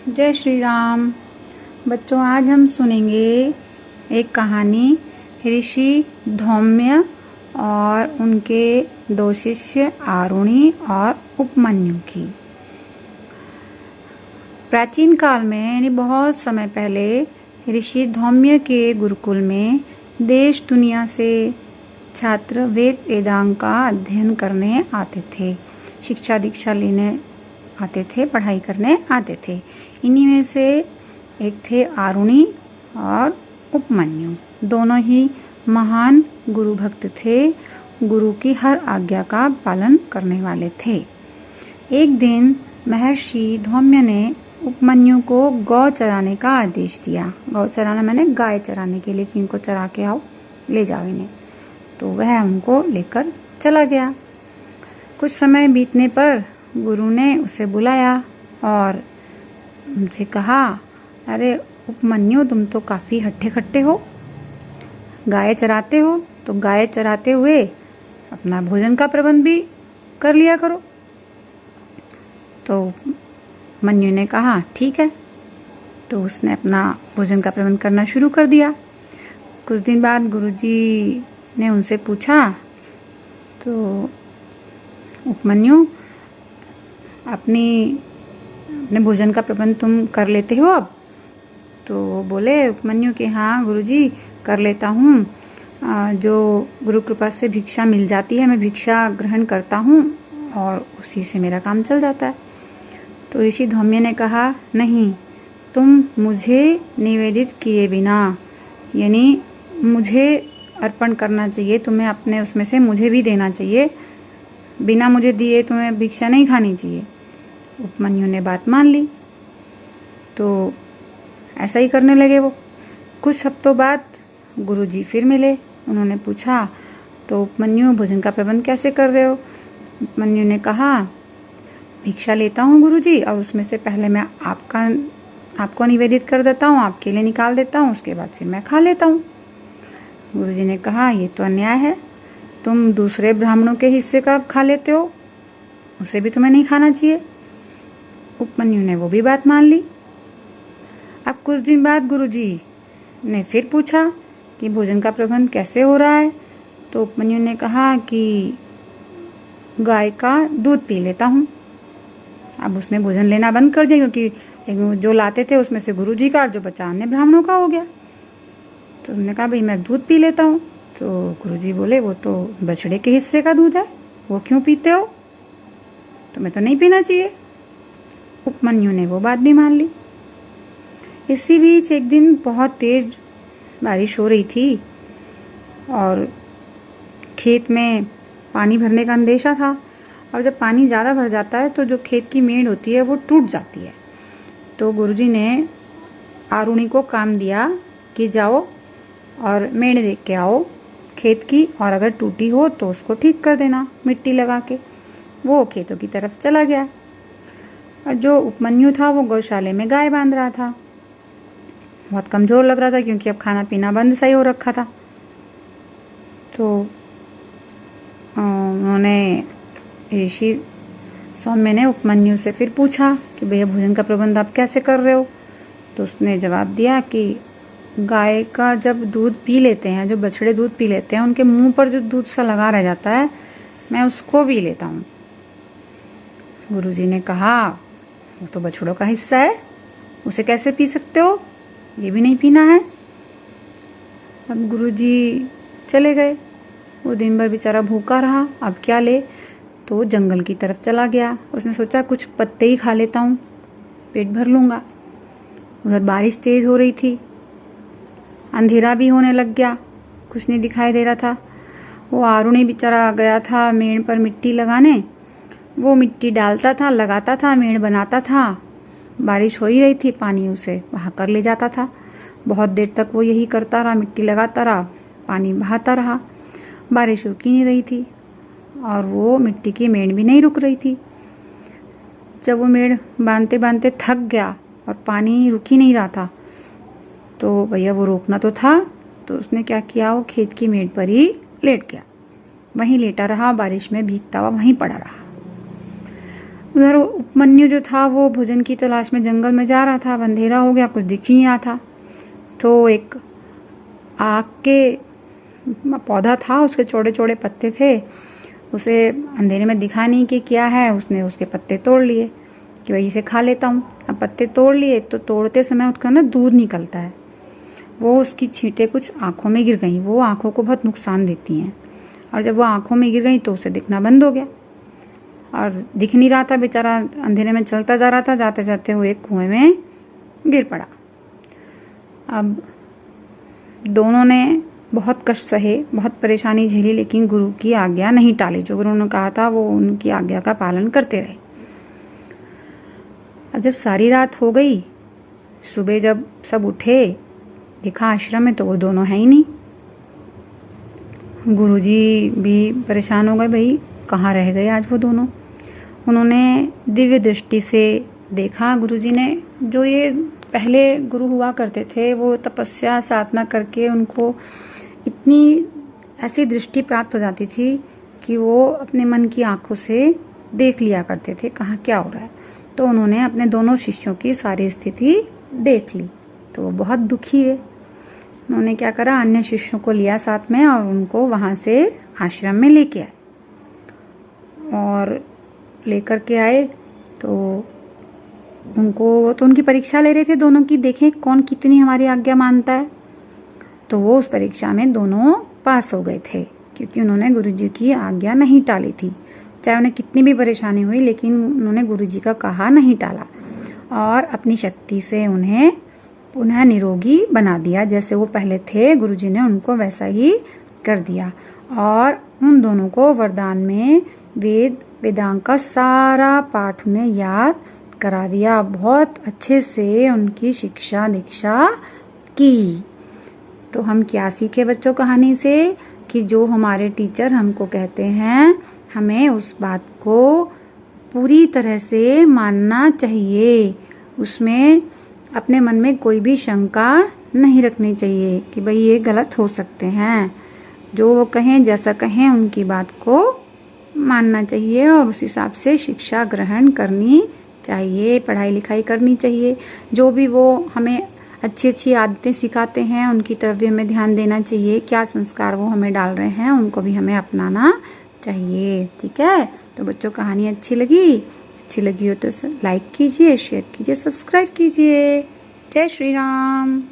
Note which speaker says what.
Speaker 1: जय श्री राम। बच्चों, आज हम सुनेंगे एक कहानी ऋषि धौम्य और उनके दो शिष्य आरुणि और उपमन्यु की। प्राचीन काल में यानी बहुत समय पहले ऋषि धौम्य के गुरुकुल में देश दुनिया से छात्र वेद वेदांग का अध्ययन करने आते थे, शिक्षा दीक्षा लेने आते थे, पढ़ाई करने आते थे। इन्हीं में से एक थे आरुणि और उपमन्यु। दोनों ही महान गुरु भक्त थे, गुरु की हर आज्ञा का पालन करने वाले थे। एक दिन महर्षि धौम्य ने उपमन्यु को गौ चराने का आदेश दिया। गौ चराना मैंने गाय चराने के लिए कि इनको चरा के आओ, ले जाओ इन्हें। तो वह उनको लेकर चला गया। कुछ समय बीतने पर गुरु ने उसे बुलाया और उनसे कहा, अरे उपमन्यु, तुम तो काफी हट्टे खट्टे हो, गाय चराते हो तो गाय चराते हुए अपना भोजन का प्रबंध भी कर लिया करो। तो उपमन्यु ने कहा ठीक है। तो उसने अपना भोजन का प्रबंध करना शुरू कर दिया। कुछ दिन बाद गुरुजी ने उनसे पूछा, तो उपमन्यु, अपने भोजन का प्रबंध तुम कर लेते हो अब? तो बोले उपमन्यु कि हाँ गुरुजी, कर लेता हूँ। जो गुरु कृपा से भिक्षा मिल जाती है मैं भिक्षा ग्रहण करता हूँ और उसी से मेरा काम चल जाता है। तो ऋषि धौम्य ने कहा, नहीं, तुम मुझे निवेदित किए बिना, यानी मुझे अर्पण करना चाहिए, तुम्हें अपने उसमें से मुझे भी देना चाहिए, बिना मुझे दिए तुम्हें भिक्षा नहीं खानी चाहिए। उपमन्यु ने बात मान ली। तो ऐसा ही करने लगे वो। कुछ हफ्तों बाद गुरुजी फिर मिले। उन्होंने पूछा, तो उपमन्यु, भोजन का प्रबंध कैसे कर रहे हो? उपमन्यु ने कहा, भिक्षा लेता हूँ गुरुजी, और उसमें से पहले मैं आपको निवेदित कर देता हूँ, आपके लिए निकाल देता हूँ, उसके बाद फिर मैं खा लेता हूँ। गुरुजी ने कहा, ये तो अन्याय है, तुम दूसरे ब्राह्मणों के हिस्से का खा लेते हो, उसे भी तुम्हें नहीं खाना चाहिए। उपमन्यु ने वो भी बात मान ली। अब कुछ दिन बाद गुरुजी ने फिर पूछा कि भोजन का प्रबंध कैसे हो रहा है? तो उपमन्यु ने कहा कि गाय का दूध पी लेता हूँ। अब उसने भोजन लेना बंद कर दिया, क्योंकि जो लाते थे उसमें से गुरुजी का और जो बचा अन्य ब्राह्मणों का हो गया। तो उन्होंने कहा, भाई मैं दूध पी लेता हूँ। तो गुरुजी बोले, वो तो बछड़े के हिस्से का दूध है, वो क्यों पीते हो? तुम्हें तो नहीं पीना चाहिए। उपमन्यु ने वो बात भी मान ली। इसी बीच एक दिन बहुत तेज बारिश हो रही थी और खेत में पानी भरने का अंदेशा था। और जब पानी ज़्यादा भर जाता है तो जो खेत की मेड़ होती है वो टूट जाती है। तो गुरुजी ने आरुणि को काम दिया कि जाओ और मेड़ देख के आओ खेत की, और अगर टूटी हो तो उसको ठीक कर देना मिट्टी लगा के। वो खेतों की तरफ चला गया और जो उपमन्यु था वो गौशाले में गाय बांध रहा था। बहुत कमजोर लग रहा था, क्योंकि अब खाना पीना बंद सा ही हो रखा था। तो उन्होंने ऋषि सौम्य ने उपमन्यु से फिर पूछा कि भैया भोजन का प्रबंध आप कैसे कर रहे हो? तो उसने जवाब दिया कि गाय का जब दूध पी लेते हैं, जो बछड़े दूध पी लेते हैं, उनके मुंह पर जो दूध सा लगा रह जाता है, मैं उसको पी लेता हूँ। गुरुजी ने कहा, वो तो बछड़ों का हिस्सा है, उसे कैसे पी सकते हो? ये भी नहीं पीना है। अब गुरुजी चले गए। वो दिन भर बेचारा भूखा रहा, अब क्या ले? तो जंगल की तरफ चला गया। उसने सोचा कुछ पत्ते ही खा लेता हूँ, पेट भर लूँगा। उधर बारिश तेज हो रही थी, अंधेरा भी होने लग गया, कुछ नहीं दिखाई दे रहा था। वो आरुणि बेचारा गया था मेड़ पर मिट्टी लगाने। वो मिट्टी डालता था, लगाता था, मेड़ बनाता था। बारिश हो ही रही थी, पानी उसे बहा कर ले जाता था। बहुत देर तक वो यही करता रहा, मिट्टी लगाता रहा, पानी बहाता रहा। बारिश रुक ही नहीं रही थी और वो मिट्टी की मेड़ भी नहीं रुक रही थी। जब वो मेड़ बांधते बांधते थक गया और पानी रुक ही नहीं रहा था, तो भैया वो रोकना तो था। तो उसने क्या किया, वो खेत की मेड़ पर ही लेट गया। वहीं लेटा रहा, बारिश में भीगता हुआ वहीं पड़ा रहा। उधर उपमन्यु जो था वो भोजन की तलाश में जंगल में जा रहा था। अब अंधेरा हो गया, कुछ दिख ही नहीं रहा था। तो एक आक के पौधा था, उसके चौड़े चौड़े पत्ते थे, उसे अंधेरे में दिखा नहीं कि क्या है। उसने उसके पत्ते तोड़ लिए कि भाई इसे खा लेता हूँ। अब पत्ते तोड़ लिए तो तोड़ते समय उसका ना दूध निकलता है, वो उसकी छींटें कुछ आँखों में गिर गई। वो आँखों को बहुत नुकसान देती हैं, और जब वो आँखों में गिर गई तो उसे दिखना बंद हो गया और दिख नहीं रहा था। बेचारा अंधेरे में चलता जा रहा था, जाते जाते वो एक कुएं में गिर पड़ा। अब दोनों ने बहुत कष्ट सहे, बहुत परेशानी झेली, लेकिन गुरु की आज्ञा नहीं टाली। जो गुरु ने कहा था वो उनकी आज्ञा का पालन करते रहे। अब जब सारी रात हो गई, सुबह जब सब उठे, देखा आश्रम में तो वो दोनों हैं ही नहीं। गुरुजी भी परेशान हो गए, भाई कहाँ रह गए आज वो दोनों। उन्होंने दिव्य दृष्टि से देखा। गुरुजी ने, जो ये पहले गुरु हुआ करते थे, वो तपस्या साधना करके उनको इतनी ऐसी दृष्टि प्राप्त हो जाती थी कि वो अपने मन की आंखों से देख लिया करते थे कहाँ क्या हो रहा है। तो उन्होंने अपने दोनों शिष्यों की सारी स्थिति देख ली, तो वो बहुत दुखी हुए। उन्होंने क्या करा, अन्य शिष्यों को लिया साथ में और उनको वहाँ से आश्रम में लेके आए। और लेकर के आए तो उनकी परीक्षा ले रहे थे दोनों की, देखें कौन कितनी हमारी आज्ञा मानता है। तो वो उस परीक्षा में दोनों पास हो गए थे, क्योंकि उन्होंने गुरुजी की आज्ञा नहीं टाली थी। चाहे उन्हें कितनी भी परेशानी हुई, लेकिन उन्होंने गुरुजी का कहा नहीं टाला और अपनी शक्ति से उन्हें पुनः निरोगी बना दिया। जैसे वो पहले थे, गुरुजी ने उनको वैसा ही कर दिया। और उन दोनों को वरदान में वेदांग का सारा पाठ उन्हें याद करा दिया। बहुत अच्छे से उनकी शिक्षा दीक्षा की। तो हम क्या सीखे बच्चों कहानी से, कि जो हमारे टीचर हमको कहते हैं, हमें उस बात को पूरी तरह से मानना चाहिए। उसमें अपने मन में कोई भी शंका नहीं रखनी चाहिए कि भाई ये गलत हो सकते हैं। जो वो कहें, जैसा कहें, उनकी बात को मानना चाहिए और उस हिसाब से शिक्षा ग्रहण करनी चाहिए, पढ़ाई लिखाई करनी चाहिए। जो भी वो हमें अच्छी अच्छी आदतें सिखाते हैं, उनकी तरफ भी हमें ध्यान देना चाहिए। क्या संस्कार वो हमें डाल रहे हैं, उनको भी हमें अपनाना चाहिए। ठीक है, तो बच्चों कहानी अच्छी लगी हो तो लाइक कीजिए, शेयर कीजिए, सब्सक्राइब कीजिए। जय श्री राम।